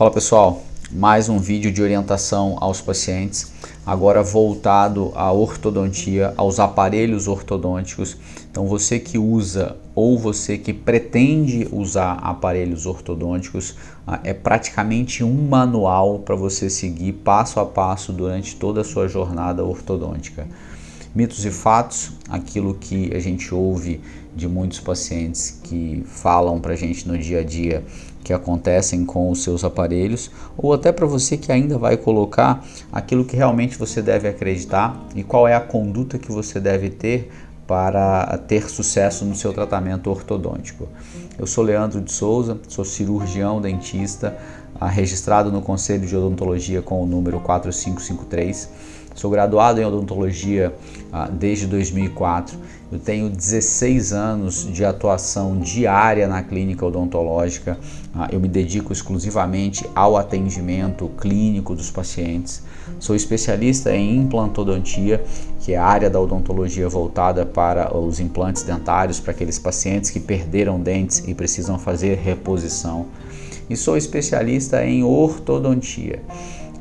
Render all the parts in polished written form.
Fala pessoal, mais um vídeo de orientação aos pacientes, agora voltado à ortodontia, aos aparelhos ortodônticos. Então você que usa ou você que pretende usar aparelhos ortodônticos, é praticamente um manual para você seguir passo a passo durante toda a sua jornada ortodôntica. Mitos e fatos, aquilo que a gente ouve de muitos pacientes que falam para a gente no dia a dia que acontecem com os seus aparelhos, ou até para você que ainda vai colocar aquilo que realmente você deve acreditar e qual é a conduta que você deve ter para ter sucesso no seu tratamento ortodôntico. Eu sou Leandro de Souza, sou cirurgião dentista, registrado no Conselho de Odontologia com o número 4553. Sou graduado em odontologia desde 2004. Eu tenho 16 anos de atuação diária na clínica odontológica. Eu me dedico exclusivamente ao atendimento clínico dos pacientes. Sou especialista em implantodontia, que é a área da odontologia voltada para os implantes dentários, para aqueles pacientes que perderam dentes e precisam fazer reposição. E sou especialista em ortodontia.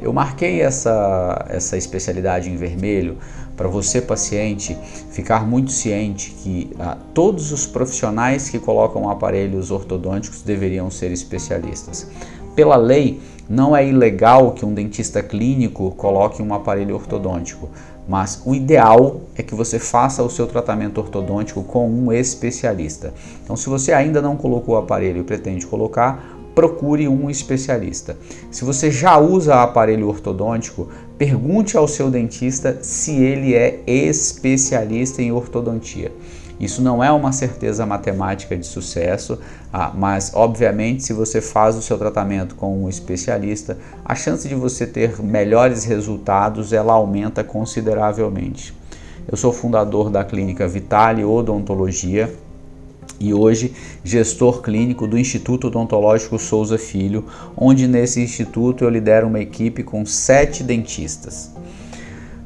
Eu marquei essa especialidade em vermelho para você, paciente, ficar muito ciente que todos os profissionais que colocam aparelhos ortodônticos deveriam ser especialistas. Pela lei, não é ilegal que um dentista clínico coloque um aparelho ortodôntico, mas o ideal é que você faça o seu tratamento ortodôntico com um especialista. Então, se você ainda não colocou o aparelho e pretende colocar, procure um especialista. Se você já usa aparelho ortodôntico, pergunte ao seu dentista se ele é especialista em ortodontia. Isso não é uma certeza matemática de sucesso, mas obviamente se você faz o seu tratamento com um especialista, a chance de você ter melhores resultados ela aumenta consideravelmente. Eu sou fundador da clínica Vitale Odontologia e hoje gestor clínico do Instituto Odontológico Souza Filho, onde nesse instituto eu lidero uma equipe com 7 dentistas.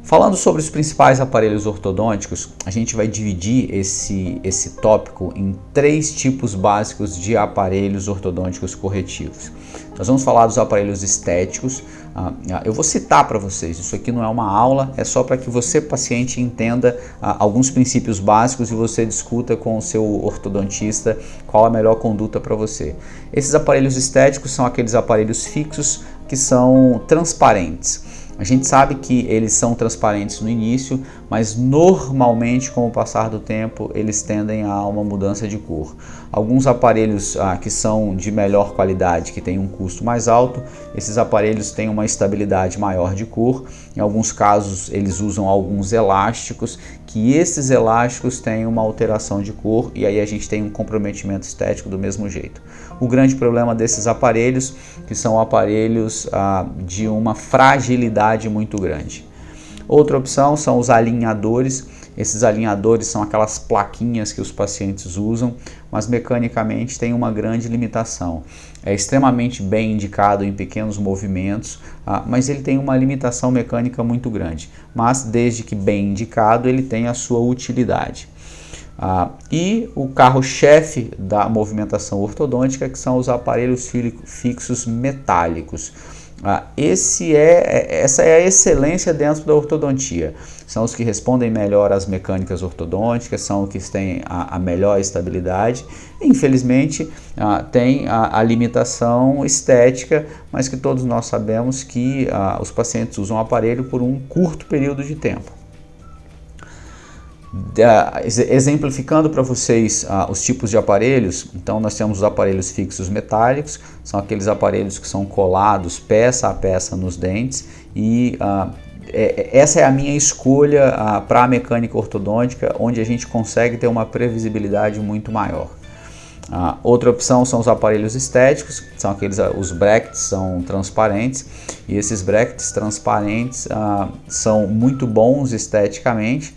Falando sobre os principais aparelhos ortodônticos, a gente vai dividir esse tópico em 3 tipos básicos de aparelhos ortodônticos corretivos. Nós vamos falar dos aparelhos estéticos. Eu vou citar para vocês, isso aqui não é uma aula, é só para que você, paciente, entenda alguns princípios básicos e você discuta com o seu ortodontista qual a melhor conduta para você. Esses aparelhos estéticos são aqueles aparelhos fixos que são transparentes. A gente sabe que eles são transparentes no início, mas normalmente com o passar do tempo eles tendem a uma mudança de cor. Alguns aparelhos que são de melhor qualidade, que têm um custo mais alto, esses aparelhos têm uma estabilidade maior de cor. Em alguns casos eles usam alguns elásticos, que esses elásticos têm uma alteração de cor e aí a gente tem um comprometimento estético do mesmo jeito. O grande problema desses aparelhos, que são aparelhos de uma fragilidade muito grande. Outra opção são os alinhadores. Esses alinhadores são aquelas plaquinhas que os pacientes usam, mas mecanicamente tem uma grande limitação. É extremamente bem indicado em pequenos movimentos, mas ele tem uma limitação mecânica muito grande. Mas desde que bem indicado, ele tem a sua utilidade. E o carro-chefe da movimentação ortodôntica, que são os aparelhos fixos metálicos. Essa é a excelência dentro da ortodontia. São os que respondem melhor às mecânicas ortodônticas, são os que têm a melhor estabilidade. Infelizmente, tem a limitação estética, mas que todos nós sabemos que os pacientes usam o aparelho por um curto período de tempo. Exemplificando para vocês os tipos de aparelhos, então nós temos os aparelhos fixos metálicos, são aqueles aparelhos que são colados peça a peça nos dentes e essa é a minha escolha para a mecânica ortodôntica, onde a gente consegue ter uma previsibilidade muito maior. Outra opção são os aparelhos estéticos, são os brackets são transparentes e esses brackets transparentes são muito bons esteticamente.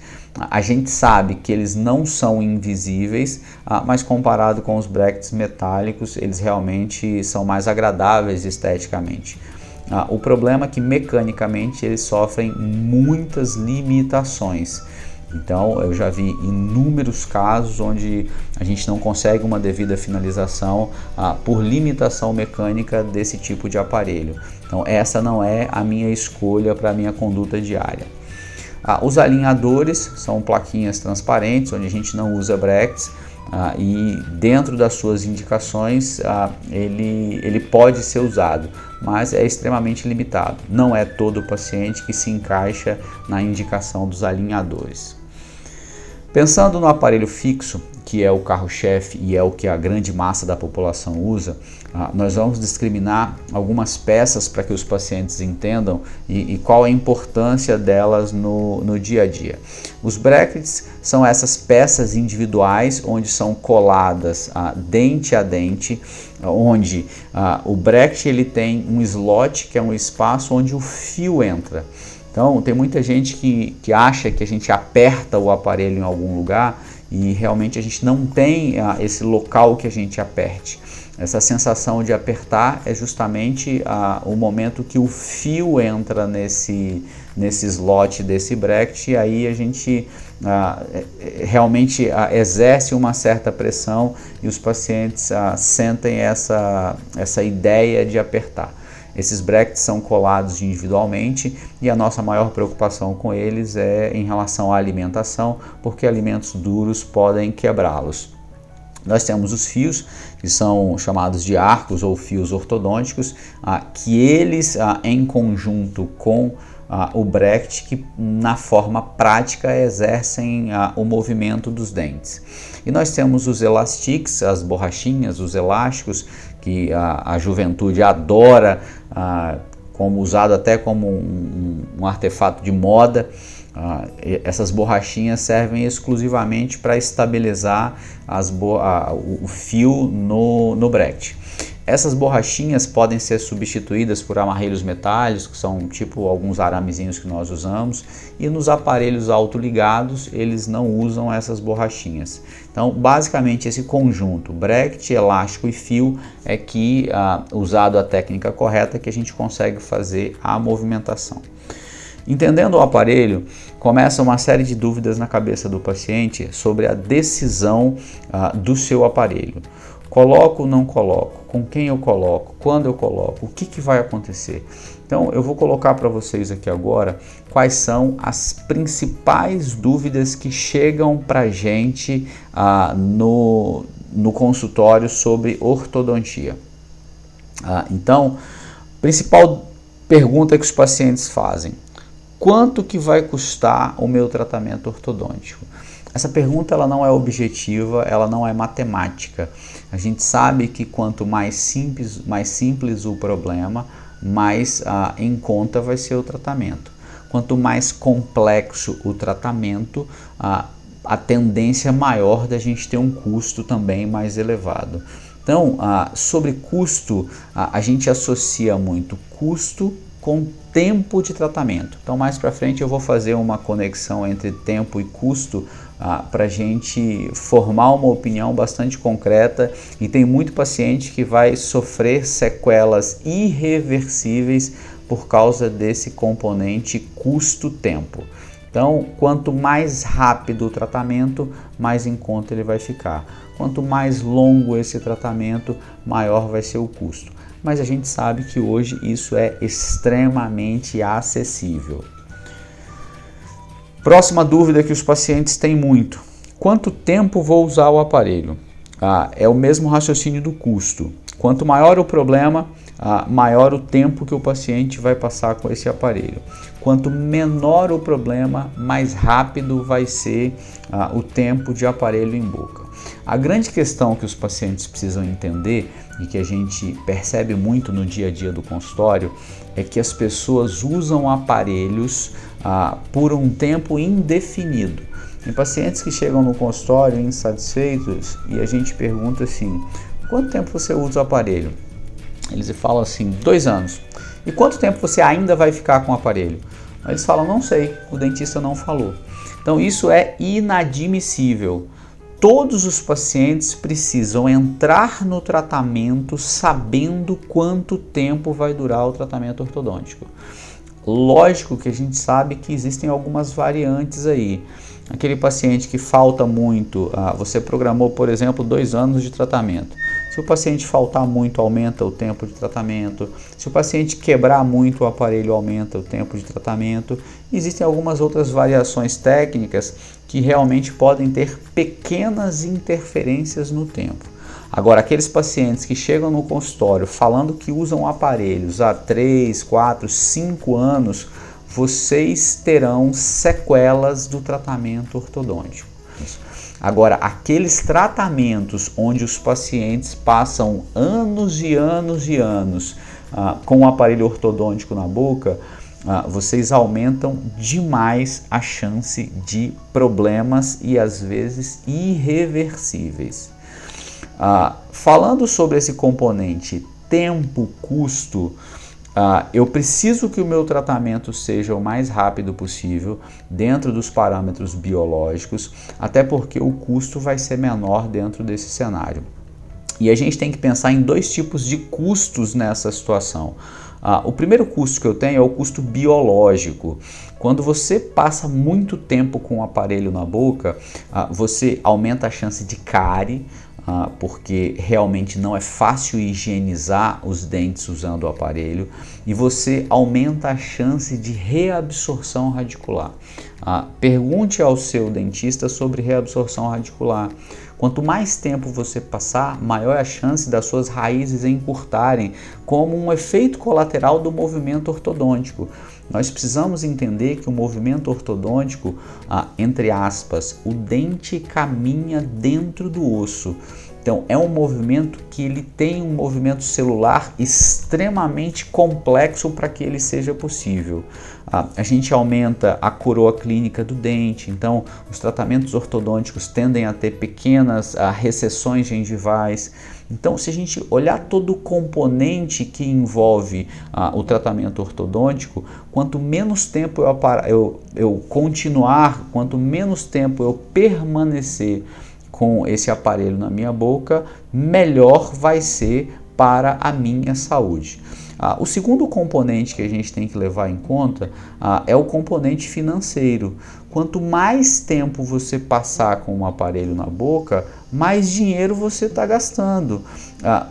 A gente sabe que eles não são invisíveis, mas comparado com os brackets metálicos, eles realmente são mais agradáveis esteticamente. O problema é que mecanicamente eles sofrem muitas limitações. Então eu já vi inúmeros casos onde a gente não consegue uma devida finalização por limitação mecânica desse tipo de aparelho. Então essa não é a minha escolha para a minha conduta diária. Os alinhadores são plaquinhas transparentes onde a gente não usa brackets. E dentro das suas indicações ele pode ser usado, mas é extremamente limitado. Não é todo paciente que se encaixa na indicação dos alinhadores. Pensando no aparelho fixo, que é o carro-chefe e é o que a grande massa da população usa, nós vamos discriminar algumas peças para que os pacientes entendam e qual a importância delas no dia a dia. Os brackets são essas peças individuais onde são coladas dente a dente, onde o bracket ele tem um slot, que é um espaço onde o fio entra. Então tem muita gente que acha que a gente aperta o aparelho em algum lugar e realmente a gente não tem esse local que a gente aperte. Essa sensação de apertar é justamente o momento que o fio entra nesse slot desse bracket e aí a gente realmente exerce uma certa pressão e os pacientes sentem essa ideia de apertar. Esses brackets são colados individualmente e a nossa maior preocupação com eles é em relação à alimentação, porque alimentos duros podem quebrá-los. Nós temos os fios, que são chamados de arcos ou fios ortodônticos, que eles em conjunto com o bracket, que na forma prática exercem o movimento dos dentes. E nós temos os elastiques, as borrachinhas, os elásticos, que a juventude adora, como usado até como um artefato de moda. Essas borrachinhas servem exclusivamente para estabilizar o fio no bracket. Essas borrachinhas podem ser substituídas por amarreiros metálicos, que são tipo alguns aramezinhos que nós usamos, e nos aparelhos autoligados eles não usam essas borrachinhas. Então basicamente esse conjunto, bracket, elástico e fio, é que usado a técnica correta que a gente consegue fazer a movimentação. Entendendo o aparelho, começa uma série de dúvidas na cabeça do paciente sobre a decisão do seu aparelho. Coloco ou não coloco? Com quem eu coloco? Quando eu coloco? O que vai acontecer? Então eu vou colocar para vocês aqui agora quais são as principais dúvidas que chegam para a gente no consultório sobre ortodontia. Então, principal pergunta que os pacientes fazem: quanto que vai custar o meu tratamento ortodôntico? Essa pergunta ela não é objetiva, ela não é matemática. A gente sabe que quanto mais simples o problema, mais em conta vai ser o tratamento. Quanto mais complexo o tratamento, a tendência maior da gente ter um custo também mais elevado. Então, sobre custo, a gente associa muito custo com tempo de tratamento. Então mais para frente eu vou fazer uma conexão entre tempo e custo para a gente formar uma opinião bastante concreta, e tem muito paciente que vai sofrer sequelas irreversíveis por causa desse componente custo-tempo. Então quanto mais rápido o tratamento, mais em conta ele vai ficar. Quanto mais longo esse tratamento, maior vai ser o custo. Mas a gente sabe que hoje isso é extremamente acessível. Próxima dúvida que os pacientes têm muito: quanto tempo vou usar o aparelho? É o mesmo raciocínio do custo. Quanto maior o problema, maior o tempo que o paciente vai passar com esse aparelho. Quanto menor o problema, mais rápido vai ser o tempo de aparelho em boca. A grande questão que os pacientes precisam entender, e que a gente percebe muito no dia a dia do consultório, é que as pessoas usam aparelhos por um tempo indefinido. Tem pacientes que chegam no consultório insatisfeitos e a gente pergunta assim: quanto tempo você usa o aparelho? Eles falam assim: 2 anos. E quanto tempo você ainda vai ficar com o aparelho? Eles falam: não sei, o dentista não falou. Então isso é inadmissível. Todos os pacientes precisam entrar no tratamento sabendo quanto tempo vai durar o tratamento ortodôntico. Lógico que a gente sabe que existem algumas variantes aí. Aquele paciente que falta muito, você programou, por exemplo, 2 anos de tratamento. Se o paciente faltar muito, aumenta o tempo de tratamento. Se o paciente quebrar muito o aparelho, aumenta o tempo de tratamento. Existem algumas outras variações técnicas que realmente podem ter pequenas interferências no tempo. Agora, aqueles pacientes que chegam no consultório falando que usam aparelhos há 3, 4, 5 anos, vocês terão sequelas do tratamento ortodôntico. Agora, aqueles tratamentos onde os pacientes passam anos e anos e anos com o aparelho ortodôntico na boca, vocês aumentam demais a chance de problemas e às vezes irreversíveis. Falando sobre esse componente tempo-custo, eu preciso que o meu tratamento seja o mais rápido possível dentro dos parâmetros biológicos, até porque o custo vai ser menor dentro desse cenário. E a gente tem que pensar em 2 tipos de custos nessa situação. O primeiro custo que eu tenho é o custo biológico. Quando você passa muito tempo com o aparelho na boca, você aumenta a chance de cárie, porque realmente não é fácil higienizar os dentes usando o aparelho, e você aumenta a chance de reabsorção radicular. Pergunte ao seu dentista sobre reabsorção radicular. Quanto mais tempo você passar, maior é a chance das suas raízes encurtarem, como um efeito colateral do movimento ortodôntico. Nós precisamos entender que o movimento ortodôntico, entre aspas, o dente caminha dentro do osso. Então é um movimento que ele tem um movimento celular extremamente complexo para que ele seja possível. A gente aumenta a coroa clínica do dente, então os tratamentos ortodônticos tendem a ter pequenas recessões gengivais. Então, se a gente olhar todo o componente que envolve o tratamento ortodôntico, quanto menos tempo eu continuar, quanto menos tempo eu permanecer com esse aparelho na minha boca, melhor vai ser para a minha saúde. O segundo componente que a gente tem que levar em conta é o componente financeiro. Quanto mais tempo você passar com um aparelho na boca, mais dinheiro você está gastando.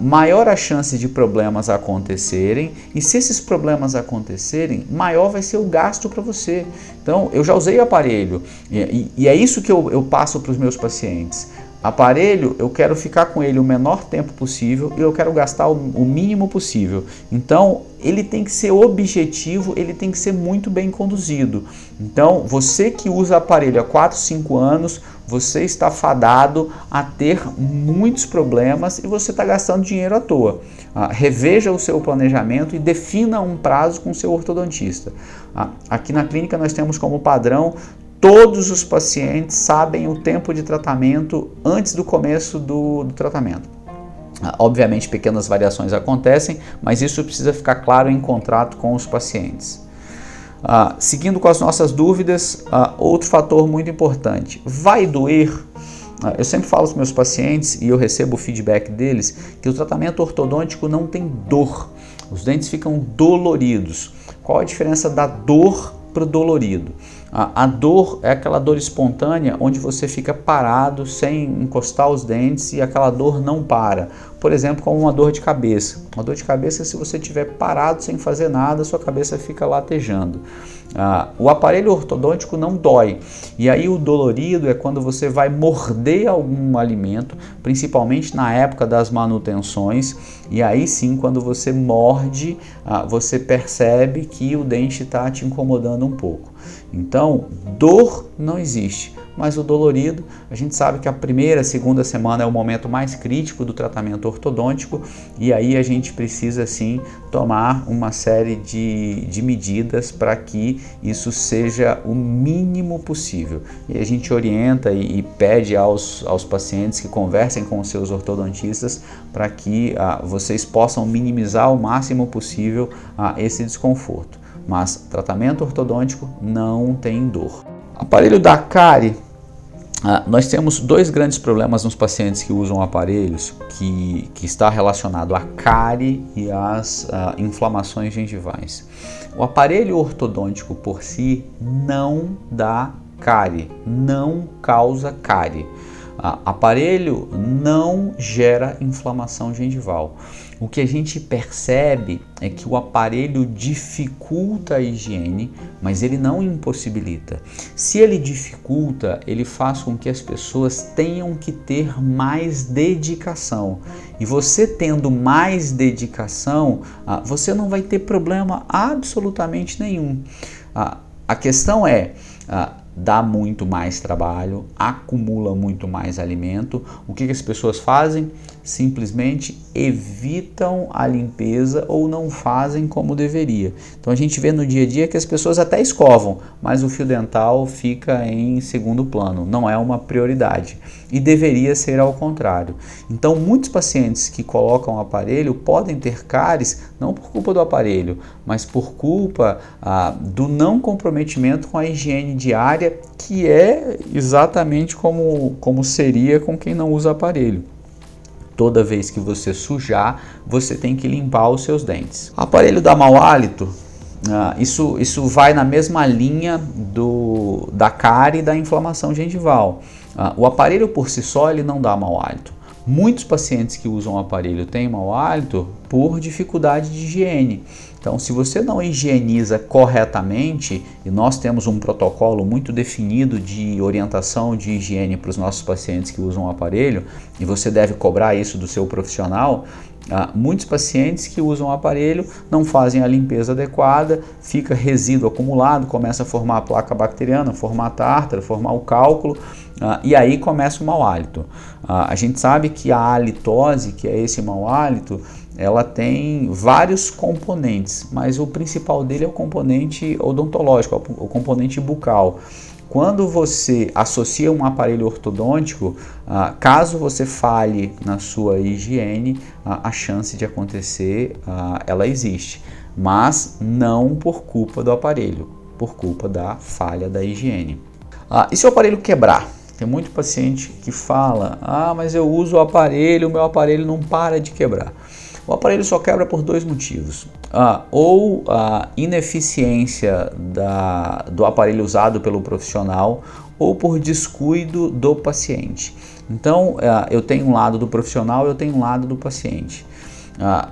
Maior a chance de problemas acontecerem, e se esses problemas acontecerem, maior vai ser o gasto para você. Então, eu já usei aparelho, e é isso que eu passo para os meus pacientes. Aparelho, eu quero ficar com ele o menor tempo possível e eu quero gastar o mínimo possível. Então, ele tem que ser objetivo, ele tem que ser muito bem conduzido. Então, você que usa aparelho há 4, 5 anos, você está fadado a ter muitos problemas e você está gastando dinheiro à toa. Reveja o seu planejamento e defina um prazo com o seu ortodontista. Aqui na clínica nós temos como padrão: todos os pacientes sabem o tempo de tratamento antes do começo do tratamento. Obviamente, pequenas variações acontecem, mas isso precisa ficar claro em contrato com os pacientes. Seguindo com as nossas dúvidas, outro fator muito importante: vai doer? Eu sempre falo aos meus pacientes, e eu recebo o feedback deles, que o tratamento ortodôntico não tem dor. Os dentes ficam doloridos. Qual a diferença da dor para o dolorido? A dor é aquela dor espontânea onde você fica parado sem encostar os dentes e aquela dor não para. Por exemplo, como uma dor de cabeça. Uma dor de cabeça, se você estiver parado sem fazer nada, sua cabeça fica latejando. O aparelho ortodôntico não dói. E aí o dolorido é quando você vai morder algum alimento, principalmente na época das manutenções. E aí sim, quando você morde, você percebe que o dente está te incomodando um pouco. Então, dor não existe, mas o dolorido, a gente sabe que a primeira, segunda semana é o momento mais crítico do tratamento ortodôntico, e aí a gente precisa sim tomar uma série de medidas para que isso seja o mínimo possível. E a gente orienta e pede aos pacientes que conversem com os seus ortodontistas para que vocês possam minimizar o máximo possível esse desconforto. Mas tratamento ortodôntico não tem dor. Aparelho da cárie, nós temos 2 grandes problemas nos pacientes que usam aparelhos, que está relacionado à cárie e às inflamações gengivais. O aparelho ortodôntico por si não dá cárie, não causa cárie. Aparelho não gera inflamação gengival. O que a gente percebe é que o aparelho dificulta a higiene, mas ele não impossibilita. Se ele dificulta, ele faz com que as pessoas tenham que ter mais dedicação. E você tendo mais dedicação, você não vai ter problema absolutamente nenhum. A questão é, dá muito mais trabalho, acumula muito mais alimento. O que as pessoas fazem? Simplesmente evitam a limpeza ou não fazem como deveria. Então a gente vê no dia a dia que as pessoas até escovam, mas o fio dental fica em segundo plano, não é uma prioridade. E deveria ser ao contrário. Então muitos pacientes que colocam o aparelho podem ter cáries não por culpa do aparelho, mas por culpa do não comprometimento com a higiene diária, que é exatamente como seria com quem não usa aparelho. Toda vez que você sujar, você tem que limpar os seus dentes. O aparelho dá mau hálito? Isso vai na mesma linha da cárie e da inflamação gengival. O aparelho por si só ele não dá mau hálito. Muitos pacientes que usam o aparelho têm mau hálito por dificuldade de higiene. Então, se você não higieniza corretamente, e nós temos um protocolo muito definido de orientação de higiene para os nossos pacientes que usam o aparelho, e você deve cobrar isso do seu profissional, muitos pacientes que usam o aparelho não fazem a limpeza adequada, fica resíduo acumulado, começa a formar a placa bacteriana, formar a tártara, formar o cálculo, e aí começa o mau hálito. A gente sabe que a halitose, que é esse mau hálito, ela tem vários componentes, mas o principal dele é o componente odontológico, o componente bucal. Quando você associa um aparelho ortodôntico, caso você falhe na sua higiene, a chance de acontecer, ela existe, mas não por culpa do aparelho, por culpa da falha da higiene. E se o aparelho quebrar? Tem muito paciente que fala, mas eu uso o aparelho, o meu aparelho não para de quebrar. O aparelho só quebra por dois motivos, ou a ineficiência do aparelho usado pelo profissional, ou por descuido do paciente. Então, eu tenho um lado do profissional, eu tenho um lado do paciente.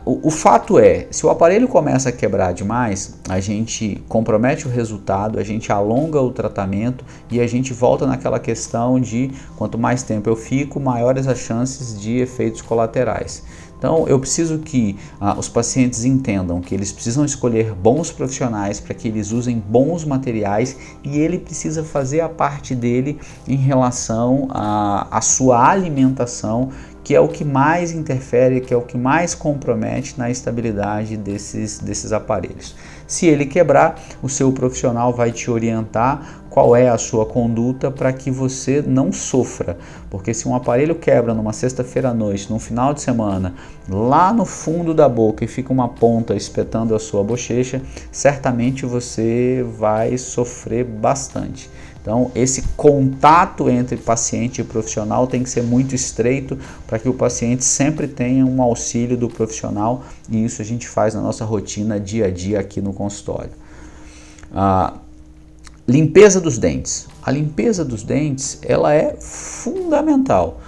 O fato é, se o aparelho começa a quebrar demais, a gente compromete o resultado, a gente alonga o tratamento e a gente volta naquela questão de quanto mais tempo eu fico, maiores as chances de efeitos colaterais. Então, eu preciso que os pacientes entendam que eles precisam escolher bons profissionais para que eles usem bons materiais e ele precisa fazer a parte dele em relação à sua alimentação, que é o que mais interfere, que é o que mais compromete na estabilidade desses aparelhos. Se ele quebrar, o seu profissional vai te orientar qual é a sua conduta para que você não sofra, porque se um aparelho quebra numa sexta-feira à noite, num final de semana, lá no fundo da boca e fica uma ponta espetando a sua bochecha, certamente você vai sofrer bastante. Então, esse contato entre paciente e profissional tem que ser muito estreito para que o paciente sempre tenha um auxílio do profissional, e isso a gente faz na nossa rotina dia a dia aqui no consultório. Limpeza dos dentes. A limpeza dos dentes, ela é fundamental.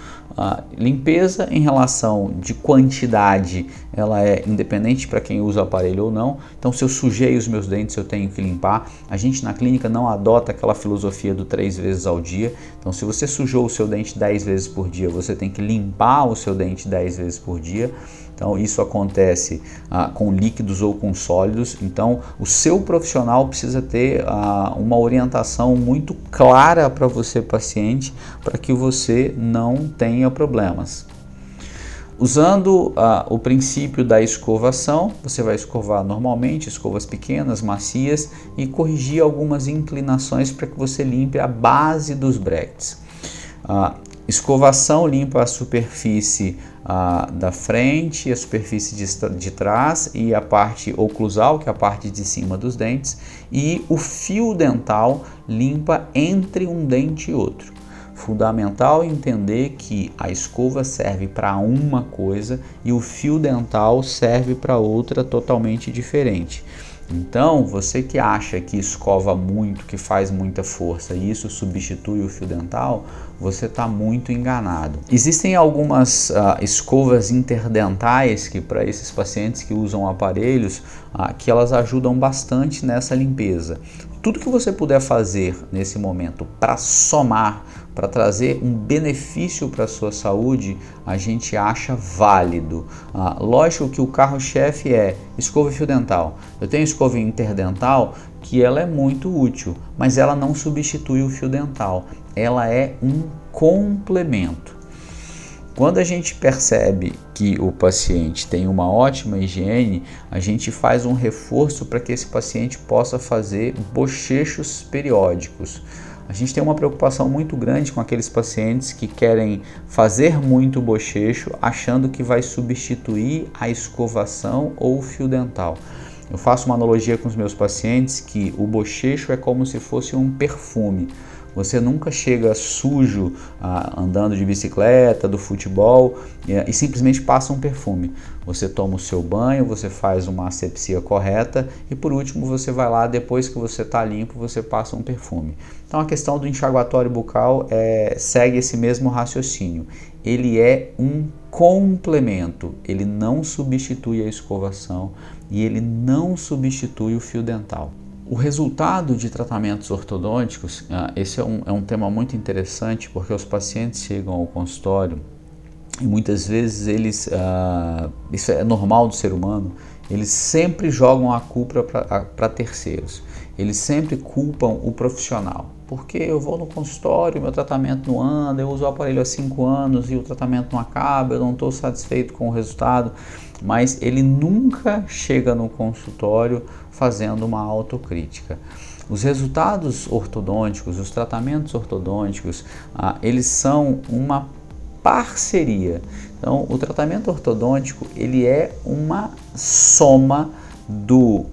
Limpeza em relação de quantidade, ela é independente para quem usa o aparelho ou não. Então, se eu sujei os meus dentes, eu tenho que limpar. A gente na clínica não adota aquela filosofia do 3 vezes ao dia. Então, se você sujou o seu dente 10 vezes por dia, você tem que limpar o seu dente 10 vezes por dia. Então, isso acontece com líquidos ou com sólidos. Então, o seu profissional precisa ter uma orientação muito clara para você, paciente, para que você não tenha problemas. Usando o princípio da escovação, você vai escovar normalmente, escovas pequenas, macias, e corrigir algumas inclinações para que você limpe a base dos brackets. Escovação limpa a superfície da frente, a superfície de trás e a parte oclusal, que é a parte de cima dos dentes, e o fio dental limpa entre um dente e outro. Fundamental entender que a escova serve para uma coisa e o fio dental serve para outra totalmente diferente. Então, você que acha que escova muito, que faz muita força e isso substitui o fio dental, você está muito enganado. Existem algumas escovas interdentais que para esses pacientes que usam aparelhos, que elas ajudam bastante nessa limpeza. Tudo que você puder fazer nesse momento para somar, para trazer um benefício para a sua saúde, a gente acha válido. Lógico que o carro-chefe é escova e fio dental. Eu tenho escova interdental que ela é muito útil, mas ela não substitui o fio dental. Ela é um complemento. Quando a gente percebe que o paciente tem uma ótima higiene, a gente faz um reforço para que esse paciente possa fazer bochechos periódicos. A gente tem uma preocupação muito grande com aqueles pacientes que querem fazer muito bochecho, achando que vai substituir a escovação ou o fio dental. Eu faço uma analogia com os meus pacientes que o bochecho é como se fosse um perfume. Você nunca chega sujo andando de bicicleta, do futebol e simplesmente passa um perfume. Você toma o seu banho, você faz uma asepsia correta e por último você vai lá, depois que você está limpo, você passa um perfume. Então a questão do enxaguatório bucal segue esse mesmo raciocínio. Ele é um complemento, ele não substitui a escovação e ele não substitui o fio dental. O resultado de tratamentos ortodônticos, esse é um tema muito interessante porque os pacientes chegam ao consultório e muitas vezes eles, isso é normal do ser humano, eles sempre jogam a culpa para terceiros, eles sempre culpam o profissional. Porque eu vou no consultório, meu tratamento não anda, eu uso o aparelho há 5 anos e o tratamento não acaba, eu não estou satisfeito com o resultado, mas ele nunca chega no consultório fazendo uma autocrítica. Os resultados ortodônticos, os tratamentos ortodônticos, eles são uma parceria. Então, o tratamento ortodôntico ele é uma soma do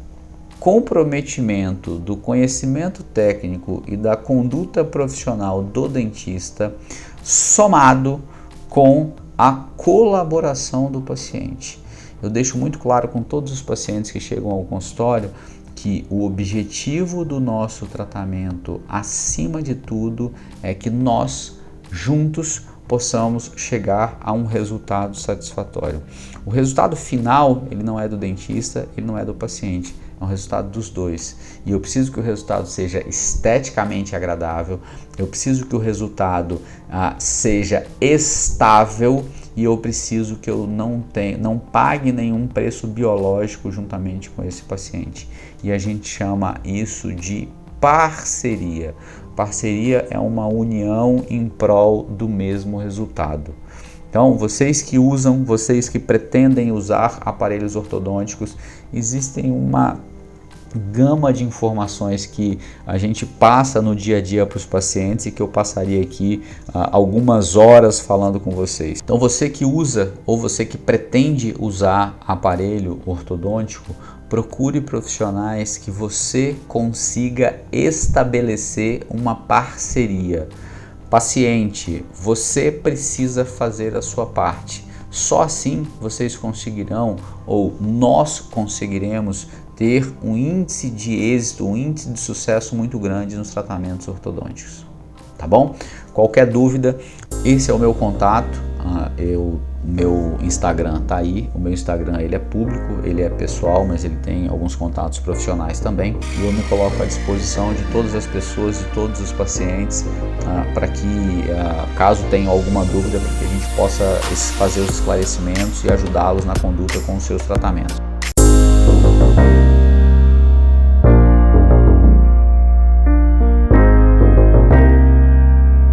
comprometimento, do conhecimento técnico e da conduta profissional do dentista, somado com a colaboração do paciente. Eu deixo muito claro com todos os pacientes que chegam ao consultório que o objetivo do nosso tratamento, acima de tudo, é que nós juntos possamos chegar a um resultado satisfatório. O resultado final, ele não é do dentista, ele não é do paciente, é um resultado dos dois. E eu preciso que o resultado seja esteticamente agradável, eu preciso que o resultado seja estável e eu preciso que eu não pague nenhum preço biológico juntamente com esse paciente. E a gente chama isso de parceria. Parceria é uma união em prol do mesmo resultado. Então, vocês que usam, vocês que pretendem usar aparelhos ortodônticos, existem uma gama de informações que a gente passa no dia a dia para os pacientes e que eu passaria aqui algumas horas falando com vocês. Então, você que usa ou você que pretende usar aparelho ortodôntico, procure profissionais que você consiga estabelecer uma parceria. Paciente, você precisa fazer a sua parte. Só assim vocês conseguirão, ou nós conseguiremos, ter um índice de êxito, um índice de sucesso muito grande nos tratamentos ortodônticos. Tá bom? Qualquer dúvida, esse é o meu contato. Meu Instagram tá aí. O meu Instagram ele é público, ele é pessoal, mas ele tem alguns contatos profissionais também. E eu me coloco à disposição de todas as pessoas, de todos os pacientes, para que, caso tenham alguma dúvida, para que a gente possa fazer os esclarecimentos e ajudá-los na conduta com os seus tratamentos.